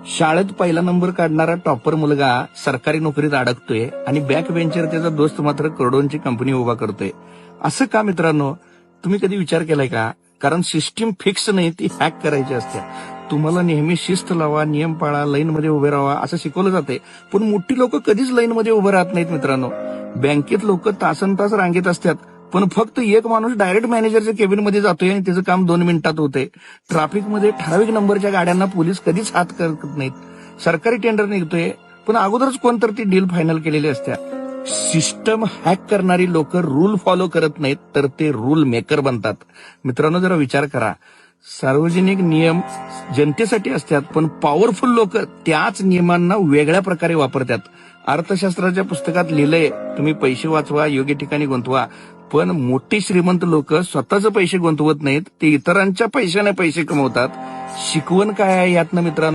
शाळेत पहिला नंबर काढणारा टॉपर मुलगा सरकारी नोकरीत अडकतोय आणि बॅक बेंचर त्याचा दोस्त मात्र करोडोंची कंपनी उभा करतोय. असं का मित्रांनो? तुम्ही कधी विचार केलाय का? कारण सिस्टीम फिक्स नाही, ती हॅक करायची असते. तुम्हाला नेहमी शिस्त लावा, नियम पाळा, लाईनमध्ये उभे राहा असं शिकवलं जाते. पण मोठी लोक कधीच लाईनमध्ये उभे राहत नाहीत मित्रांनो. बँकेत लोक तासन तास रांगेत असतात, पण फक्त एक माणूस डायरेक्ट मॅनेजरच्या केबिनमध्ये जातोय आणि त्याचं काम 2 मिनिटात होतंय. ट्रॅफिकमध्ये ठराविक नंबरच्या गाड्यांना पोलीस कधीच हात करत नाहीत. सरकारी टेंडर निघतोय, पण अगोदरच कोणतर ती डील फायनल केलेली असते. सिस्टम हॅक करणारी लोक रूल फॉलो करत नाहीत, तर ते रूल मेकर बनतात. मित्रांनो, जरा विचार करा. सार्वजनिक नियम जनतेसाठी असतात, पण पॉवरफुल लोक त्याच नियमांना वेगळ्या प्रकारे वापरतात. अर्थशास्त्राच्या पुस्तकात लिहिलंय, तुम्ही पैसे वाचवा, योग्य ठिकाणी गुंतवा. पण मोठी श्रीमंत लोक स्वतःचे पैसे गुंतवत नाहीत, ते इतरांच्या पैशाने पैसे कमवतात. शिकवण काय आहे यातनं मित्रांनो?